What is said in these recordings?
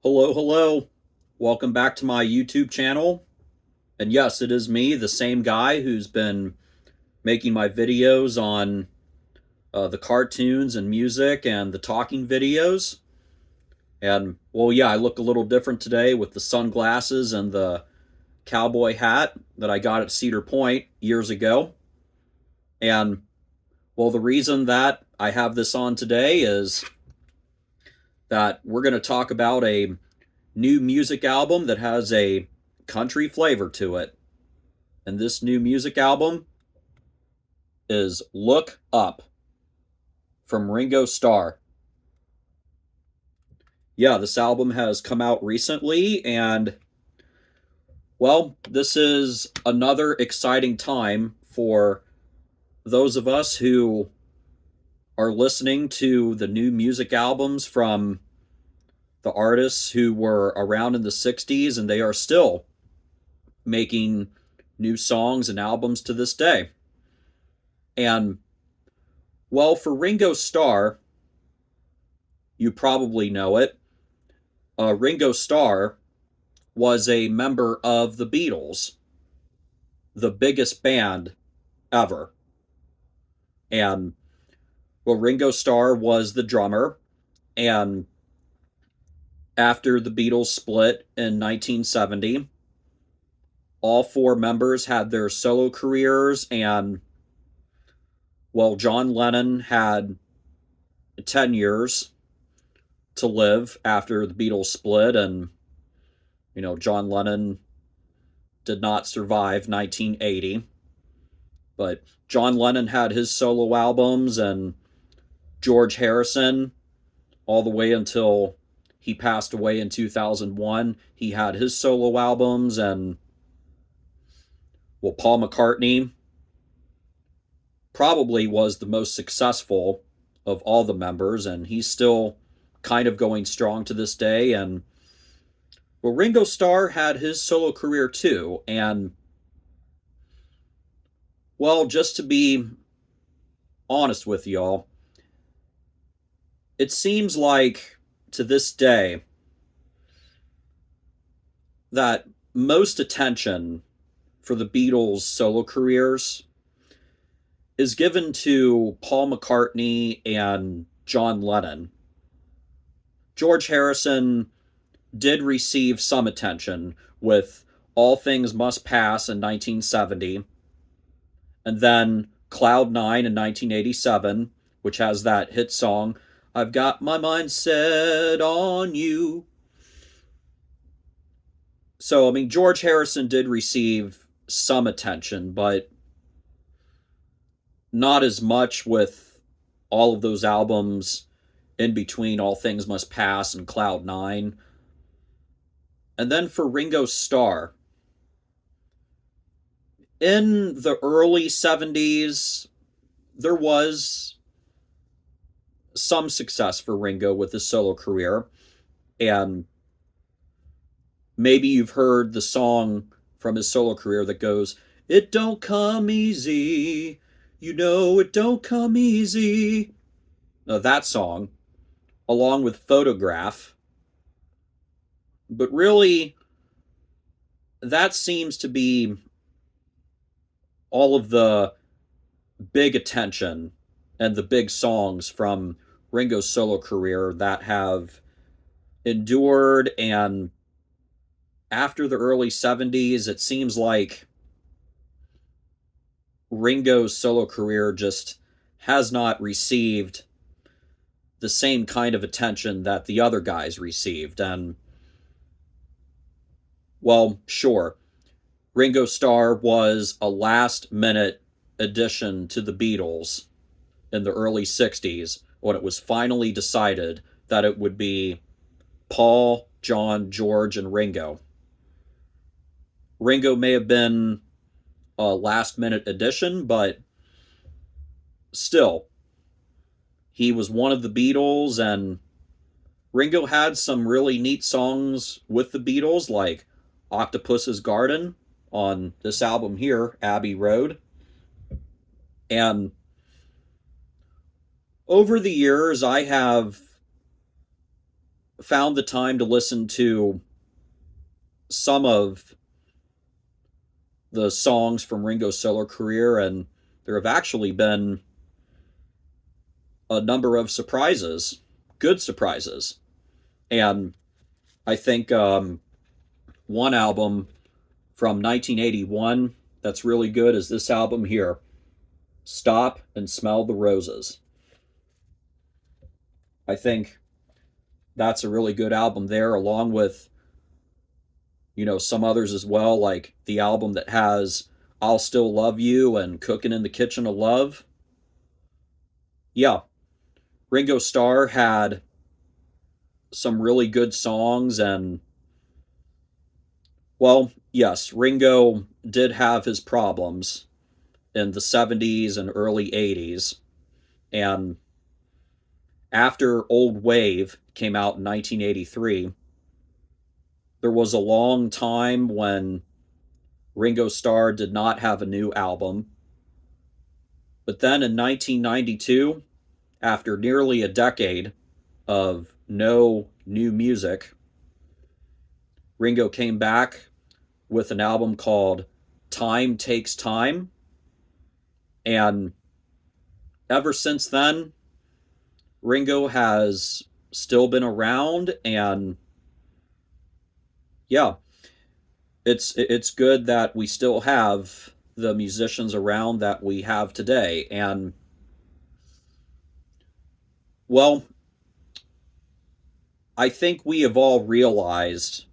Hello, hello. Welcome back to my YouTube channel. And yes, it is me, the same guy who's been making my videos on the cartoons and music and the talking videos. And, well, yeah, I look a little different today with the sunglasses and the cowboy hat that I got at Cedar Point years ago. And, well, the reason that I have this on today is that we're going to talk about a new music album that has a country flavor to it. And this new music album is Look Up from Ringo Starr. Yeah, this album has come out recently, and well, this is another exciting time for those of us who are listening to the new music albums from the artists who were around in the 60s, and they are still making new songs and albums to this day. And well, for Ringo Starr, you probably know it. Ringo Starr was a member of the Beatles, the biggest band ever. And well, Ringo Starr was the drummer. And after the Beatles split in 1970, all four members had their solo careers. And well, John Lennon had 10 years to live after the Beatles split. And, John Lennon did not survive 1980. But John Lennon had his solo albums, and George Harrison, all the way until he passed away in 2001, he had his solo albums. And well, Paul McCartney probably was the most successful of all the members, and he's still kind of going strong to this day. And well, Ringo Starr had his solo career too. And well, just to be honest with y'all, it seems like to this day that most attention for the Beatles' solo careers is given to Paul McCartney and John Lennon. George Harrison did receive some attention with All Things Must Pass in 1970, and then Cloud Nine in 1987, which has that hit song, I've Got My Mind Set on You. So, I mean, George Harrison did receive some attention, but not as much with all of those albums in between All Things Must Pass and Cloud Nine. And then for Ringo Starr, in the early 70s, there was some success for Ringo with his solo career. And maybe you've heard the song from his solo career that goes, It don't come easy, you know it don't come easy. Now, that song, along with Photograph, but really, that seems to be all of the big attention and the big songs from Ringo's solo career that have endured. And after the early 70s, it seems like Ringo's solo career just has not received the same kind of attention that the other guys received. And, well, sure, Ringo Starr was a last minute addition to the Beatles in the early 60s when it was finally decided that it would be Paul, John, George, and Ringo. Ringo may have been a last minute addition, but still, he was one of the Beatles, and Ringo had some really neat songs with the Beatles, like Octopus's Garden on this album here, Abbey Road. And over the years, I have found the time to listen to some of the songs from Ringo's solo career, and there have actually been a number of surprises, good surprises. And I think one album from 1981 that's really good is this album here, Stop and Smell the Roses. I think that's a really good album there, along with, some others as well, like the album that has I'll Still Love You and Cooking in the Kitchen of Love. Yeah, Ringo Starr had some really good songs, and, well, yes, Ringo did have his problems in the 70s and early 80s. And after Old Wave came out in 1983, there was a long time when Ringo Starr did not have a new album. But then in 1992, after nearly a decade of no new music, Ringo came back with an album called Time Takes Time. And ever since then, Ringo has still been around, and yeah, it's good that we still have the musicians around that we have today. And, well, I think we have all realized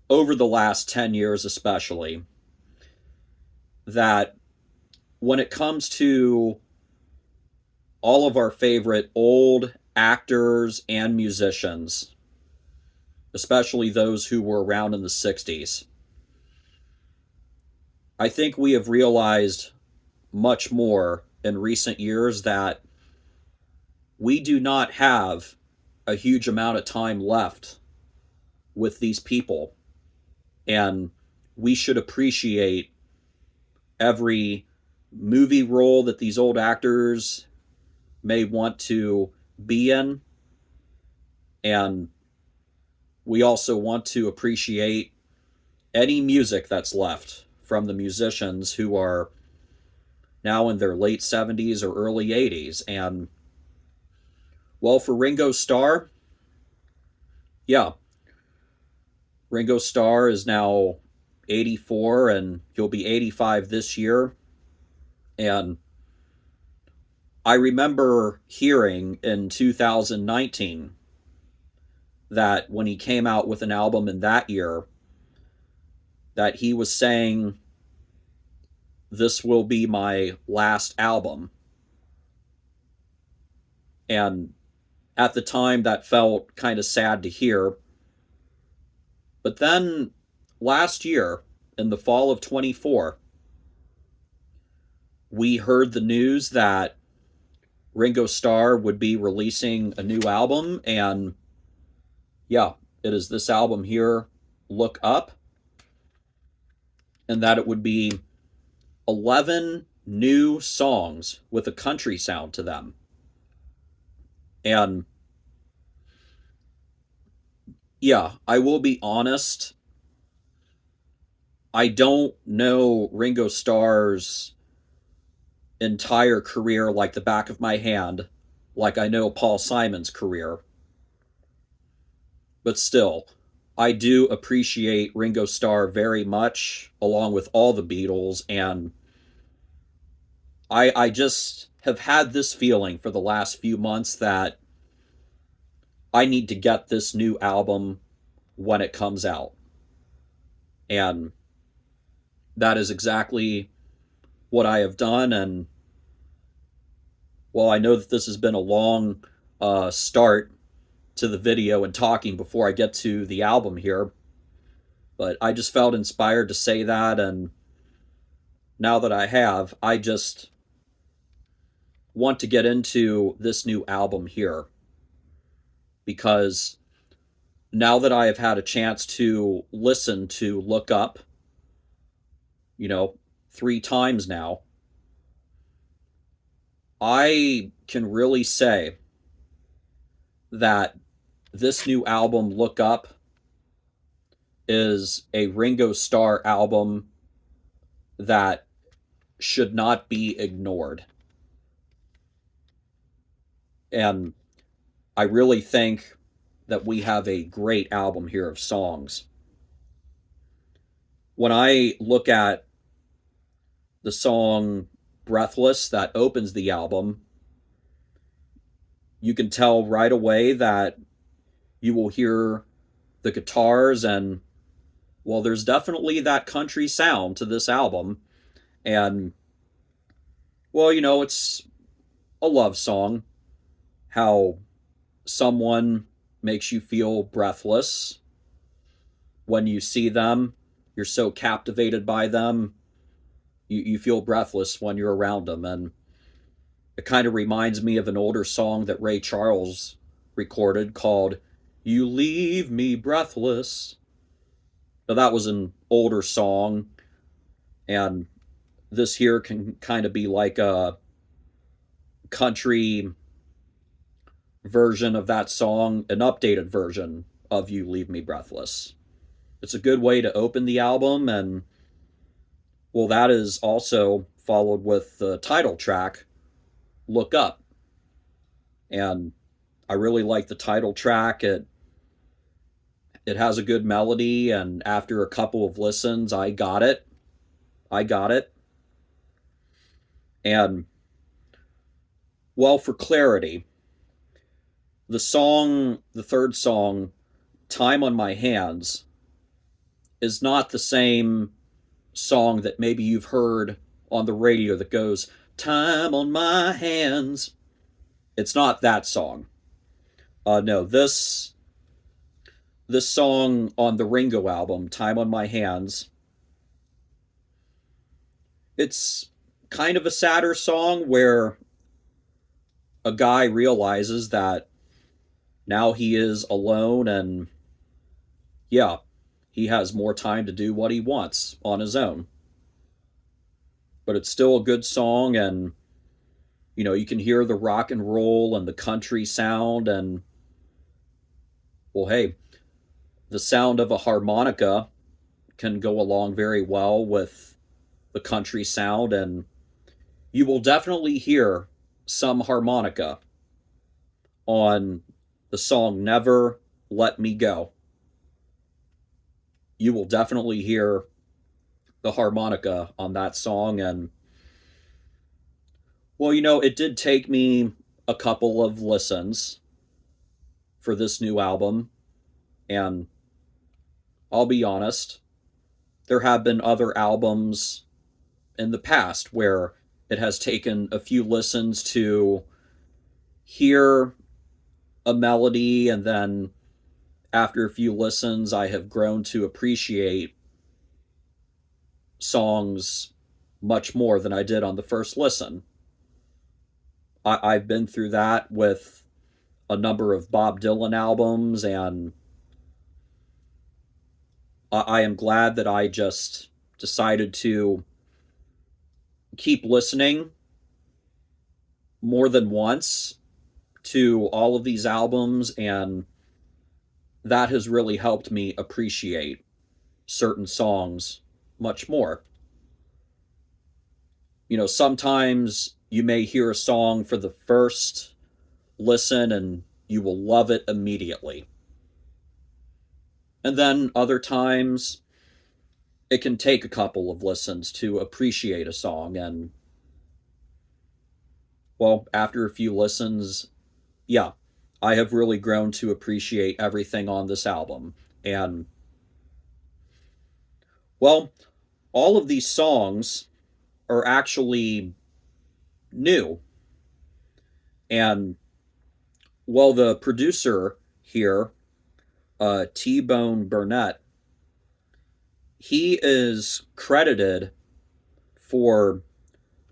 over the last 10 years especially that when it comes to all of our favorite old actors and musicians, especially those who were around in the 60s, I think we have realized much more in recent years that we do not have a huge amount of time left with these people. And we should appreciate every movie role that these old actors may want to be in. And we also want to appreciate any music that's left from the musicians who are now in their late 70s or early 80s. And, well, for Ringo Starr, yeah, Ringo Starr is now 84 and he'll be 85 this year. And I remember hearing in 2019 that when he came out with an album in that year, that he was saying, "This will be my last album." And at the time, that felt kind of sad to hear. But then last year, in the fall of 24, we heard the news that Ringo Starr would be releasing a new album. And yeah, it is this album here, Look Up, and that it would be 11 new songs with a country sound to them. And yeah, I will be honest, I don't know Ringo Starr's entire career like the back of my hand, like I know Paul Simon's career. But still, I do appreciate Ringo Starr very much, along with all the Beatles. And I just have had this feeling for the last few months that I need to get this new album when it comes out. And that is exactly what I have done. And, well, I know that this has been a long start to the video and talking before I get to the album here, but I just felt inspired to say that. And now that I have, I just want to get into this new album here, because now that I have had a chance to listen to Look Up, 3 times now, I can really say that this new album, Look Up, is a Ringo Starr album that should not be ignored. And I really think that we have a great album here of songs. When I look at the song Breathless that opens the album, you can tell right away that you will hear the guitars, and well, there's definitely that country sound to this album. And well, it's a love song, how someone makes you feel breathless when you see them. You're so captivated by them, you feel breathless when you're around them. And it kind of reminds me of an older song that Ray Charles recorded called You Leave Me Breathless. Now, that was an older song, and this here can kind of be like a country version of that song, an updated version of You Leave Me Breathless. It's a good way to open the album, and well, that is also followed with the title track, Look Up. And I really like the title track. It has a good melody, and after a couple of listens, I got it. I got it. And well, for clarity, the third song, Time on My Hands, is not the same song that maybe you've heard on the radio that goes, Time on My Hands. It's not that song. No, this song on the Ringo album, Time on My Hands, it's kind of a sadder song where a guy realizes that now he is alone, and yeah, he has more time to do what he wants on his own. But it's still a good song, and you can hear the rock and roll and the country sound, and well, hey, the sound of a harmonica can go along very well with the country sound, and you will definitely hear some harmonica on the song Never Let Me Go. You will definitely hear the harmonica on that song. And well, it did take me a couple of listens for this new album, and I'll be honest, there have been other albums in the past where it has taken a few listens to hear a melody, and then after a few listens, I have grown to appreciate songs much more than I did on the first listen. I've been through that with a number of Bob Dylan albums, and I am glad that I just decided to keep listening more than once to all of these albums, and that has really helped me appreciate certain songs much more. Sometimes you may hear a song for the first listen and you will love it immediately. And then other times it can take a couple of listens to appreciate a song, and well, after a few listens, yeah, I have really grown to appreciate everything on this album. And well, all of these songs are actually new. And well, the producer here, T-Bone Burnett, he is credited for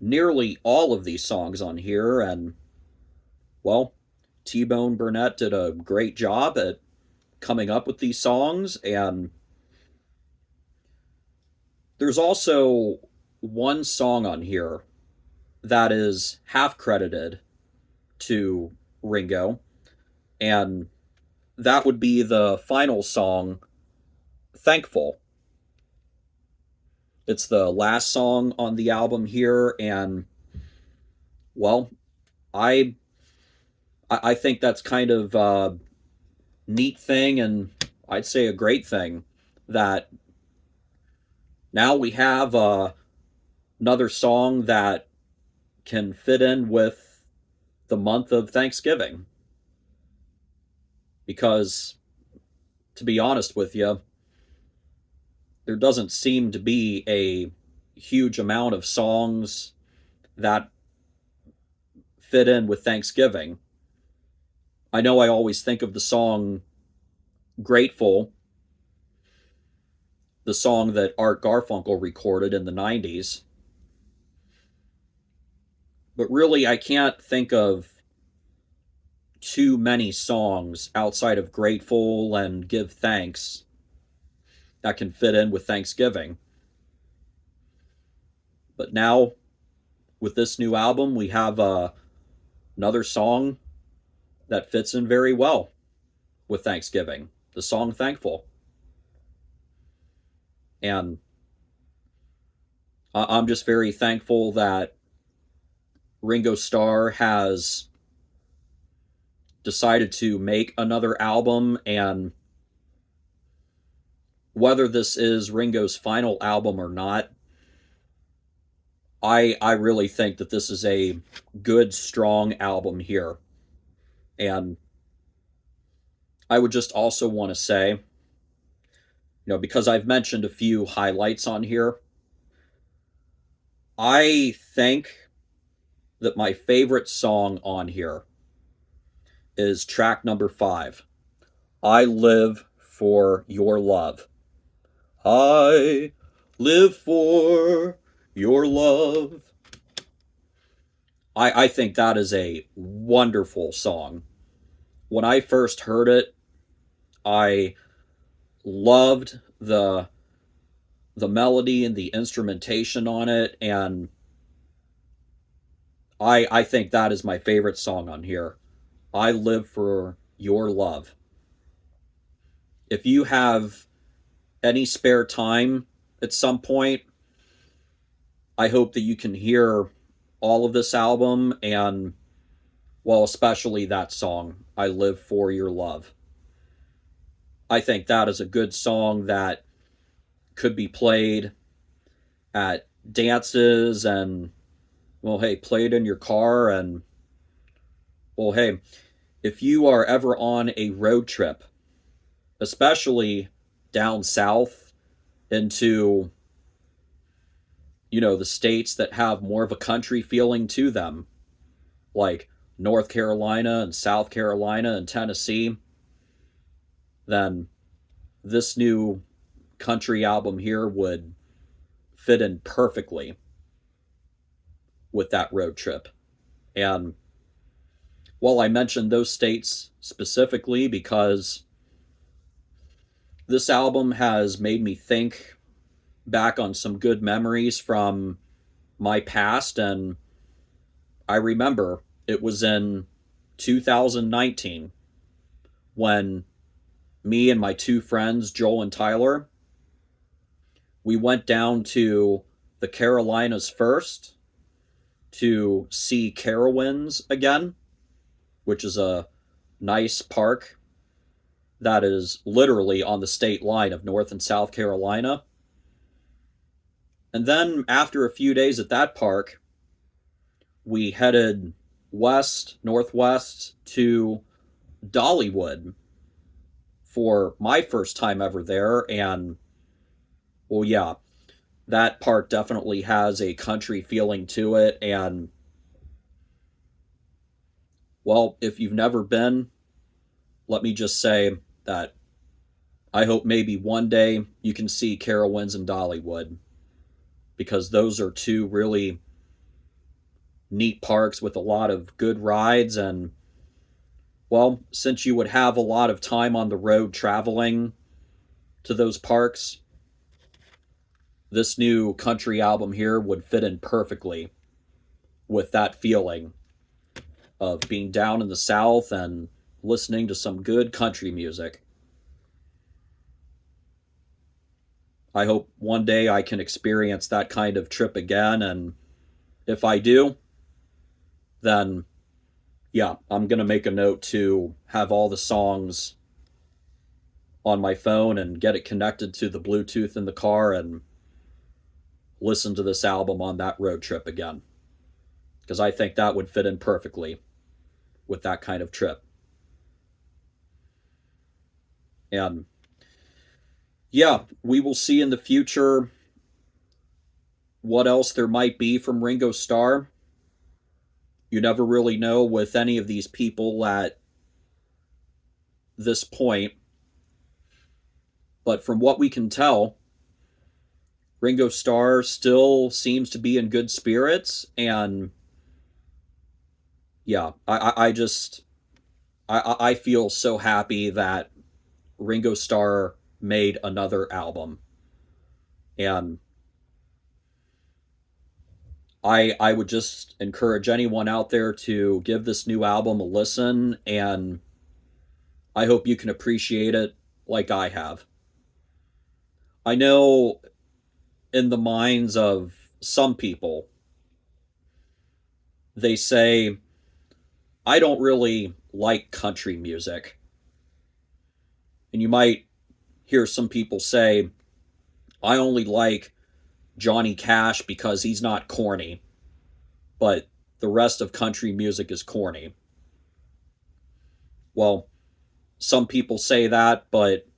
nearly all of these songs on here. And well, T-Bone Burnett did a great job at coming up with these songs. And there's also one song on here that is half credited to Ringo, and that would be the final song, Thankful. It's the last song on the album here, and well, I I think that's kind of a neat thing, and I'd say a great thing that now we have another song that can fit in with the month of Thanksgiving. Because, to be honest with you, there doesn't seem to be a huge amount of songs that fit in with Thanksgiving. I know I always think of the song Grateful, the song that Art Garfunkel recorded in the 90s. But really, I can't think of too many songs outside of Grateful and Give Thanks that can fit in with Thanksgiving. But now, with this new album, we have another song that fits in very well with Thanksgiving, the song Thankful. And I'm just very thankful that Ringo Starr has decided to make another album, and whether this is Ringo's final album or not, I really think that this is a good, strong album here. And I would just also want to say, because I've mentioned a few highlights on here, I think that my favorite song on here is track number 5. I Live for Your Love. I live for your love. I think that is a wonderful song. When I first heard it, I loved the melody and the instrumentation on it, and I think that is my favorite song on here. I Live for Your Love. If you have any spare time at some point, I hope that you can hear all of this album, and, well, especially that song, I Live for Your Love. I think that is a good song that could be played at dances and, well, hey, play it in your car. And, well, hey, if you are ever on a road trip, especially down south into, the states that have more of a country feeling to them, like North Carolina and South Carolina and Tennessee, then this new country album here would fit in perfectly with that road trip. And, well, I mentioned those states specifically because this album has made me think back on some good memories from my past, and I remember it was in 2019 when me and my two friends, Joel and Tyler, we went down to the Carolinas first to see Carowinds again, which is a nice park that is literally on the state line of North and South Carolina. And then after a few days at that park, we headed northwest to Dollywood for my first time ever there. And, well, yeah, that park definitely has a country feeling to it. And, well, if you've never been, let me just say that I hope maybe one day you can see Carowinds and Dollywood, because those are two really neat parks with a lot of good rides. And, well, since you would have a lot of time on the road traveling to those parks, this new country album here would fit in perfectly with that feeling of being down in the South and listening to some good country music. I hope one day I can experience that kind of trip again, and if I do, then yeah, I'm going to make a note to have all the songs on my phone and get it connected to the Bluetooth in the car and listen to this album on that road trip again. Because I think that would fit in perfectly with that kind of trip. And yeah, we will see in the future what else there might be from Ringo Starr. You never really know with any of these people at this point. But from what we can tell, Ringo Starr still seems to be in good spirits. And yeah, I just, I feel so happy that Ringo Starr made another album. And I would just encourage anyone out there to give this new album a listen, and I hope you can appreciate it like I have. I know in the minds of some people, they say, I don't really like country music. And you might hear some people say, I only like Johnny Cash because he's not corny, but the rest of country music is corny. Well, some people say that, but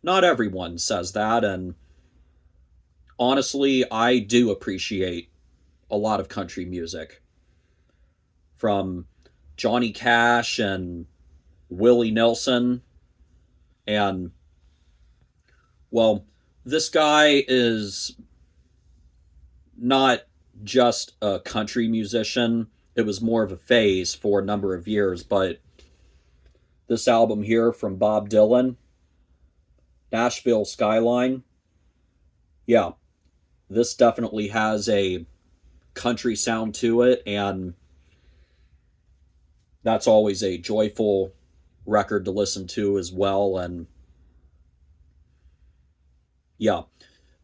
not everyone says that. And honestly, I do appreciate a lot of country music from Johnny Cash and Willie Nelson. And, well, this guy is not just a country musician. It was more of a phase for a number of years, but this album here from Bob Dylan, Nashville Skyline, yeah, this definitely has a country sound to it, and that's always a joyful record to listen to as well. And yeah,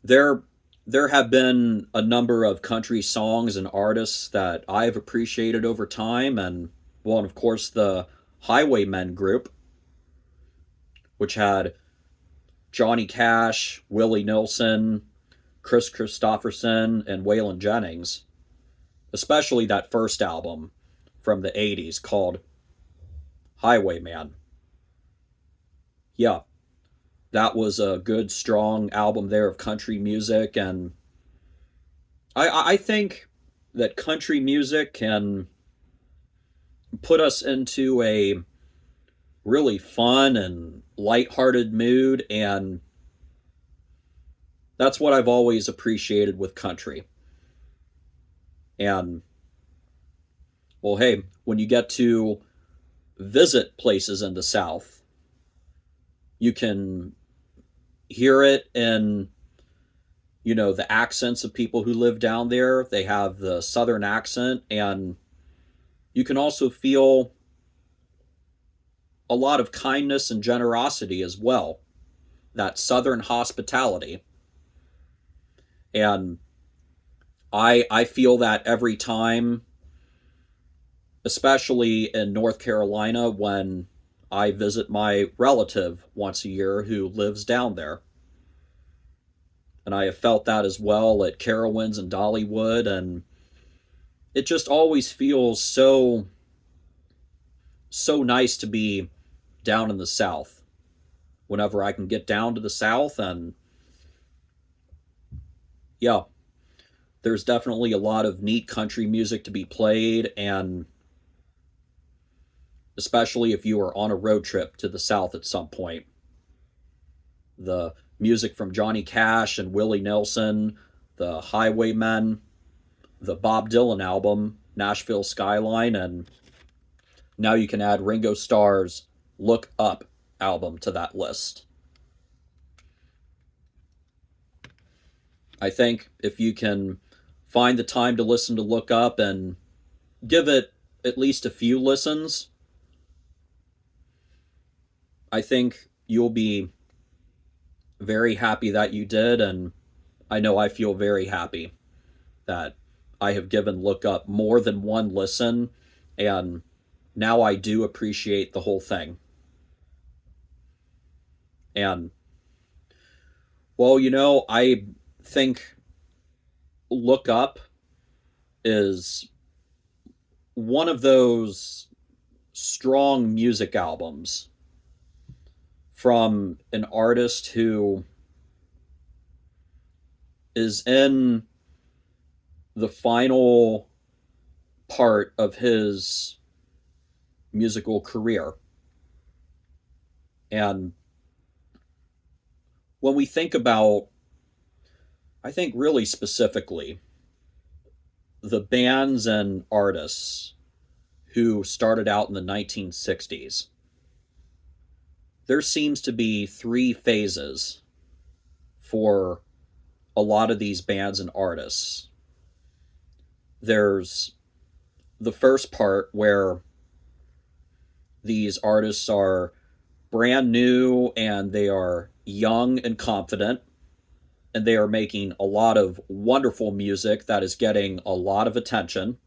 there there have been a number of country songs and artists that I've appreciated over time, and well, and of course the Highwaymen group, which had Johnny Cash, Willie Nelson, Chris Christopherson, and Waylon Jennings, especially that first album from the 80s called Highwayman. Yeah, that was a good, strong album there of country music, and I think that country music can put us into a really fun and lighthearted mood, and that's what I've always appreciated with country. And well, hey, when you get to visit places in the South, you can hear it in, the accents of people who live down there. They have the Southern accent, and you can also feel a lot of kindness and generosity as well. That Southern hospitality. And I feel that every time, especially in North Carolina when I visit my relative once a year who lives down there. And I have felt that as well at Carowinds and Dollywood, and it just always feels so nice to be down in the South whenever I can get down to the South. And yeah, there's definitely a lot of neat country music to be played, and especially if you are on a road trip to the South at some point. The music from Johnny Cash and Willie Nelson, the Highwaymen, the Bob Dylan album, Nashville Skyline, and now you can add Ringo Starr's Look Up album to that list. I think if you can find the time to listen to Look Up and give it at least a few listens, I think you'll be very happy that you did, and I know I feel very happy that I have given Look Up more than one listen, and now I do appreciate the whole thing. And, well, I think Look Up is one of those strong music albums from an artist who is in the final part of his musical career. And when we think about, I think really specifically, the bands and artists who started out in the 1960s, there seems to be three phases for a lot of these bands and artists. There's the first part where these artists are brand new and they are young and confident, and they are making a lot of wonderful music that is getting a lot of attention.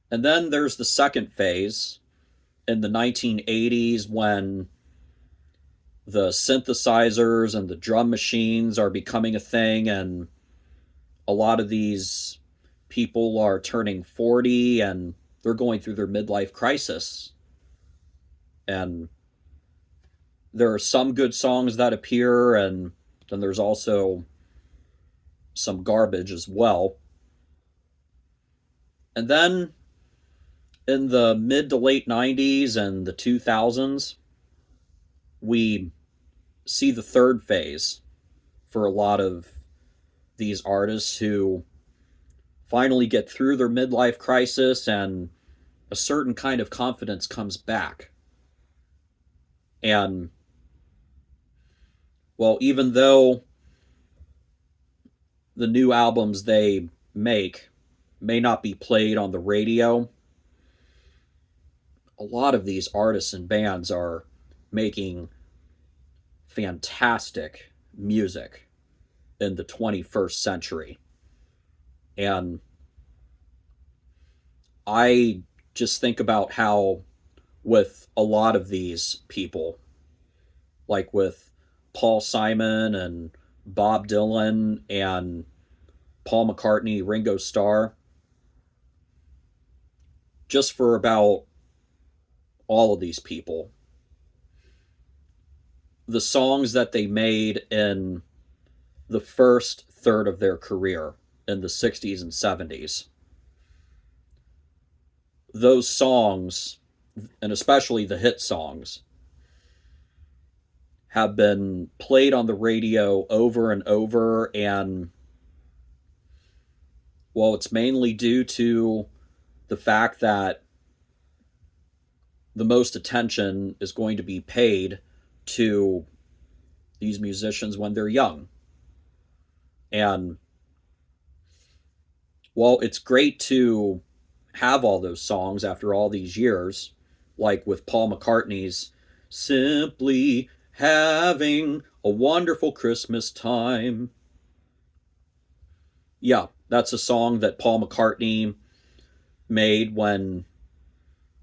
And then there's the second phase in the 1980s when the synthesizers and the drum machines are becoming a thing, and a lot of these people are turning 40 and they're going through their midlife crisis. And there are some good songs that appear, and then there's also some garbage as well. And then in the mid to late 90s and the 2000s, we see the third phase for a lot of these artists who finally get through their midlife crisis and a certain kind of confidence comes back. And, well, even though the new albums they make may not be played on the radio, a lot of these artists and bands are making fantastic music in the 21st century. And I just think about how, with a lot of these people, like with Paul Simon and Bob Dylan and Paul McCartney, Ringo Starr, just for about all of these people, the songs that they made in the first third of their career in the 60s and 70s, those songs, and especially the hit songs, have been played on the radio over and over. And, well, it's mainly due to the fact that the most attention is going to be paid to these musicians when they're young. And, well, it's great to have all those songs after all these years, like with Paul McCartney's Simply Having a Wonderful Christmas Time. Yeah, that's a song that Paul McCartney made when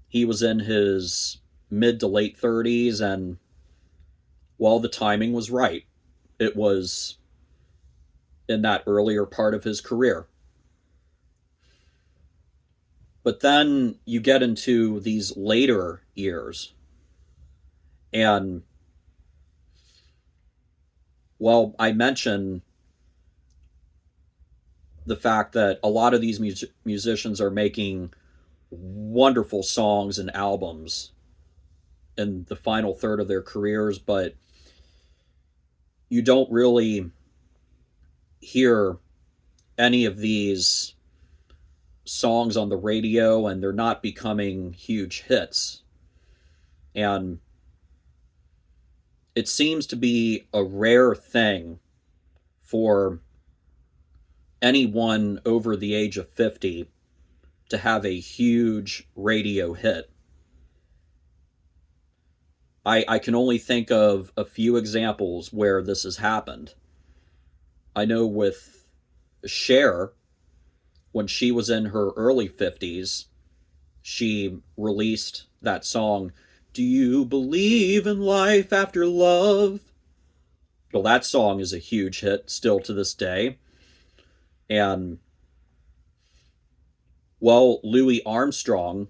he was in his mid to late 30s, and, well, the timing was right. It was in that earlier part of his career. But then you get into these later years, and, well, I mentioned the fact that a lot of these musicians are making wonderful songs and albums in the final third of their careers, but you don't really hear any of these songs on the radio, and they're not becoming huge hits. And it seems to be a rare thing for anyone over the age of 50 to have a huge radio hit. I can only think of a few examples where this has happened. I know with Cher, when she was in her early 50s, she released that song, Do You Believe in Life After Love? Well, that song is a huge hit still to this day. And, well, Louis Armstrong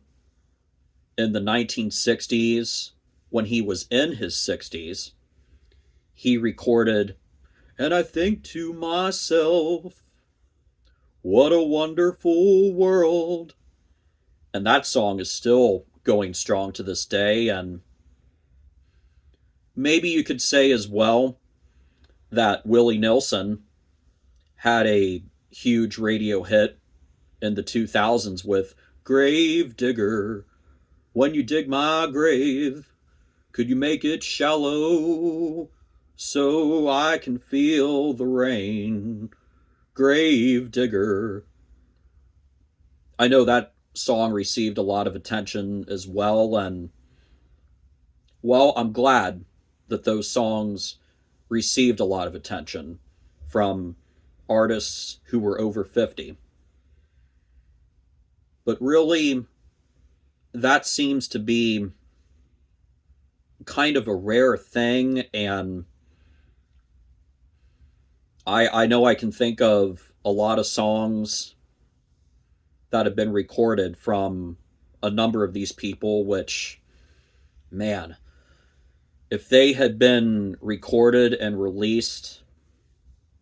in the 1960s, when he was in his 60s, he recorded, And I think to myself, what a wonderful world. And that song is still going strong to this day. And maybe you could say as well that Willie Nelson had a huge radio hit in the 2000s with Grave Digger. When you dig my grave, could you make it shallow so I can feel the rain? Grave Digger. I know that song received a lot of attention as well, and well, I'm glad that those songs received a lot of attention from artists who were over 50. But really, that seems to be kind of a rare thing, and I know I can think of a lot of songs that have been recorded from a number of these people, which, man, if they had been recorded and released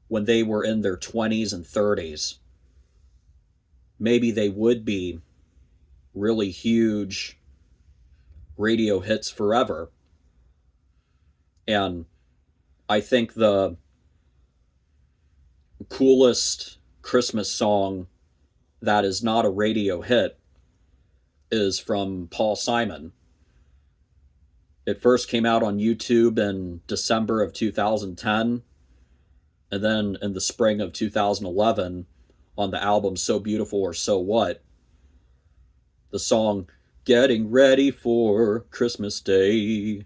when they were in their 20s and 30s, maybe they would be really huge radio hits forever. And I think the coolest Christmas song that is not a radio hit is from Paul Simon. It first came out on YouTube in December of 2010, and then in the spring of 2011 on the album So Beautiful or So What, the song Getting Ready for Christmas Day.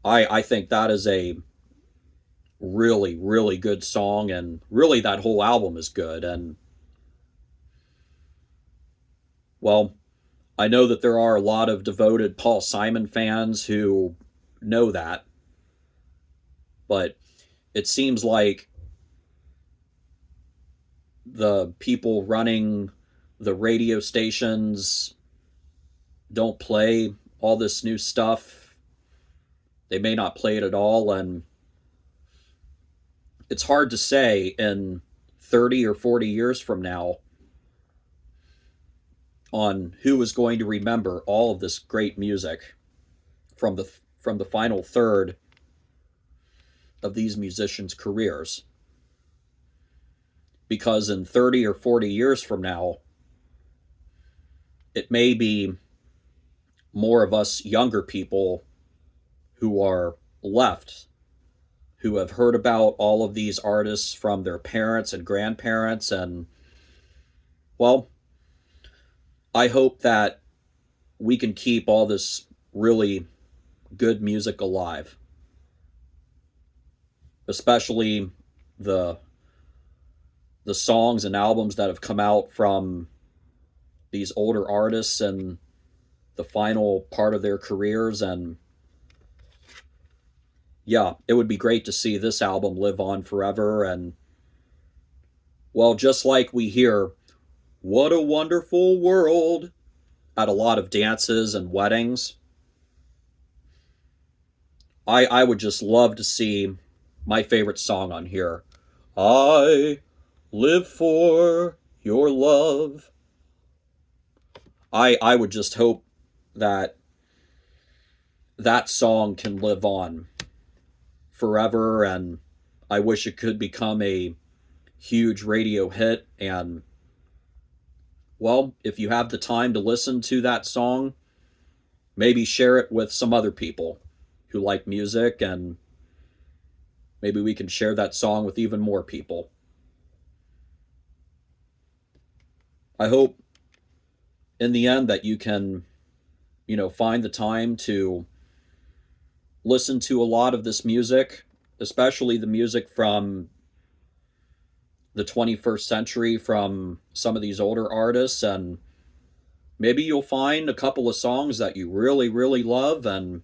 I think that is a really, really good song, and really that whole album is good. And, well, I know that there are a lot of devoted Paul Simon fans who know that, but it seems like the people running the radio stations don't play all this new stuff. They may not play it at all, and it's hard to say in 30 or 40 years from now on who is going to remember all of this great music from the final third of these musicians' careers. Because in 30 or 40 years from now, it may be more of us younger people who are left, who have heard about all of these artists from their parents and grandparents. And, well, I hope that we can keep all this really good music alive, especially the the songs and albums that have come out from these older artists and the final part of their careers. And yeah, it would be great to see this album live on forever. And, well, just like we hear What a Wonderful World at a lot of dances and weddings, I would just love to see my favorite song on here, I Live for Your Love. I would just hope that that song can live on forever, and I wish it could become a huge radio hit. And, well, if you have the time to listen to that song, maybe share it with some other people who like music, and maybe we can share that song with even more people. I hope in the end that you can find the time to listen to a lot of this music, especially the music from the 21st century from some of these older artists, and maybe you'll find a couple of songs that you really, really love, and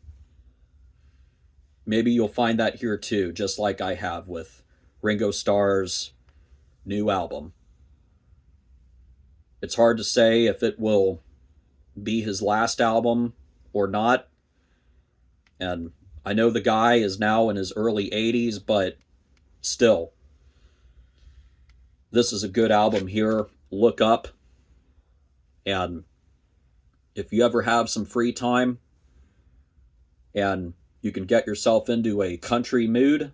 maybe you'll find that here too, just like I have with Ringo Starr's new album. It's hard to say if it will be his last album or not, and I know the guy is now in his early 80s, but still, this is a good album here. Look up, and if you ever have some free time and you can get yourself into a country mood,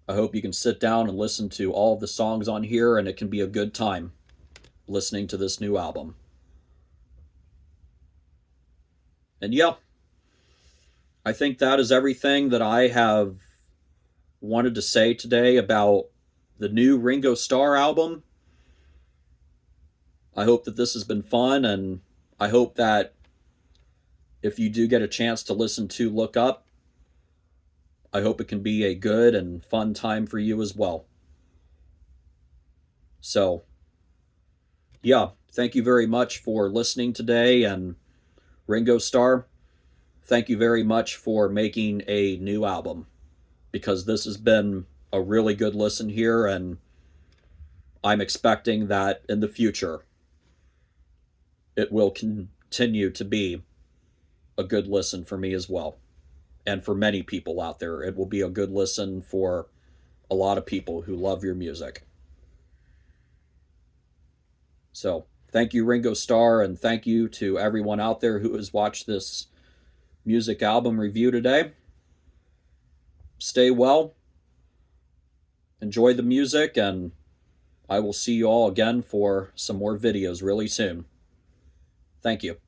I hope you can sit down and listen to all of the songs on here, and it can be a good time listening to this new album. And yeah, I think that is everything that I have wanted to say today about the new Ringo Starr album. I hope that this has been fun, and I hope that if you do get a chance to listen to Look Up, I hope it can be a good and fun time for you as well. So, yeah, thank you very much for listening today, and Ringo Starr, thank you very much for making a new album, because this has been a really good listen here, and I'm expecting that in the future it will continue to be a good listen for me as well. And for many people out there, it will be a good listen for a lot of people who love your music. So, thank you, Ringo Starr, and thank you to everyone out there who has watched this music album review today. Stay well, enjoy the music, and I will see you all again for some more videos really soon. Thank you.